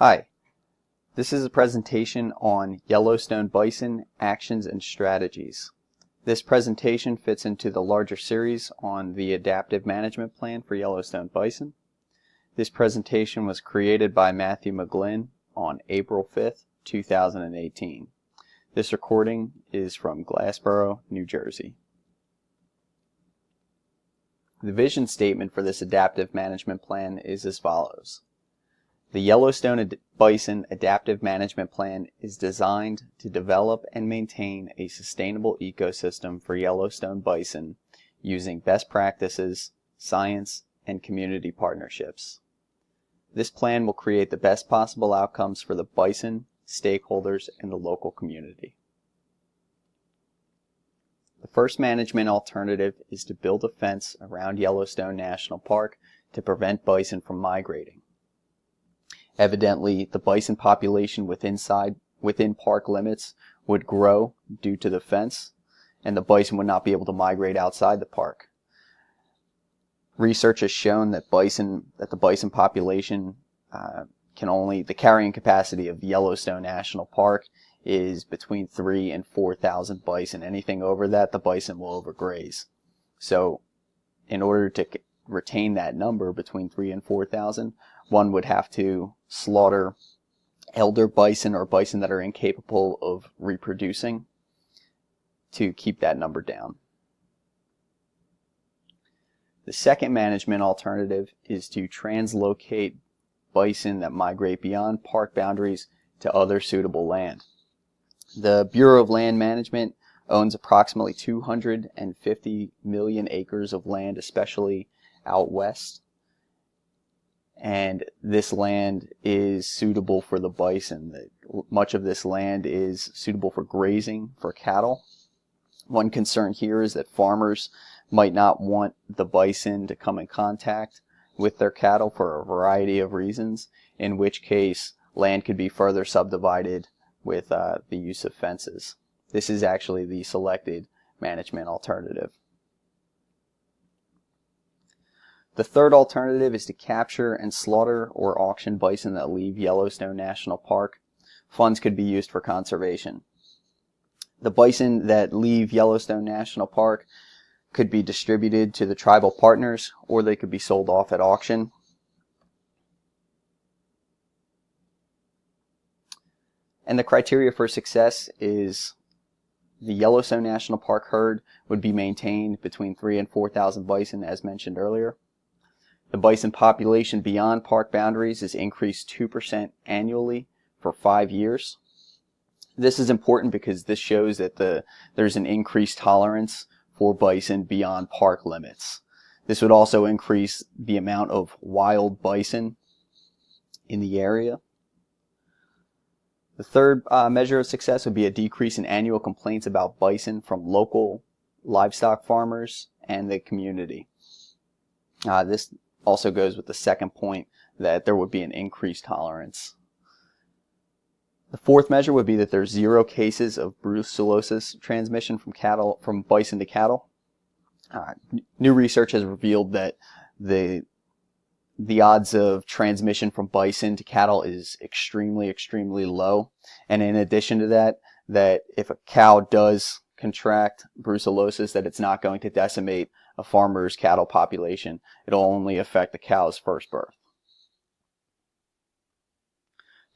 Hi, this is a presentation on Yellowstone bison actions and strategies. This presentation fits into the larger series on the adaptive management plan for Yellowstone bison. This presentation was created by Matthew McGlynn on April 5th, 2018. This recording is from Glassboro, New Jersey. The vision statement for this adaptive management plan is as follows. The Yellowstone Bison Adaptive Management Plan is designed to develop and maintain a sustainable ecosystem for Yellowstone bison using best practices, science, and community partnerships. This plan will create the best possible outcomes for the bison, stakeholders, and the local community. The first management alternative is to build a fence around Yellowstone National Park to prevent bison from migrating. Evidently, the bison population within park limits would grow due to the fence, and the bison would not be able to migrate outside the park. Research has shown that the bison population the carrying capacity of Yellowstone National Park is between 3,000 and 4,000 bison. Anything over that, the bison will overgraze. So, in order to retain that number between 3,000 and 4,000, one would have to slaughter elder bison or bison that are incapable of reproducing to keep that number down. The second management alternative is to translocate bison that migrate beyond park boundaries to other suitable land. The Bureau of Land Management owns approximately 250 million acres of land, especially out west. And this land is suitable for the bison. Much of this land is suitable for grazing for cattle. One concern here is that farmers might not want the bison to come in contact with their cattle for a variety of reasons, in which case land could be further subdivided with the use of fences. This is actually the selected management alternative. The third alternative is to capture and slaughter or auction bison that leave Yellowstone National Park. Funds could be used for conservation. The bison that leave Yellowstone National Park could be distributed to the tribal partners, or they could be sold off at auction. And the criteria for success is the Yellowstone National Park herd would be maintained between 3,000 and 4,000 bison, as mentioned earlier. The bison population beyond park boundaries is increased 2% annually for 5 years. This is important because this shows that there's an increased tolerance for bison beyond park limits. This would also increase the amount of wild bison in the area. The third measure of success would be a decrease in annual complaints about bison from local livestock farmers and the community. This also goes with the second point, that there would be an increased tolerance. The fourth measure would be that there's 0 cases of brucellosis transmission from bison to cattle. New research has revealed that the odds of transmission from bison to cattle is extremely low. And in addition to that if a cow does contract brucellosis, that it's not going to decimate a farmer's cattle population. It'll only affect the cow's first birth.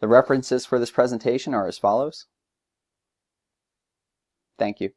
The references for this presentation are as follows. Thank you.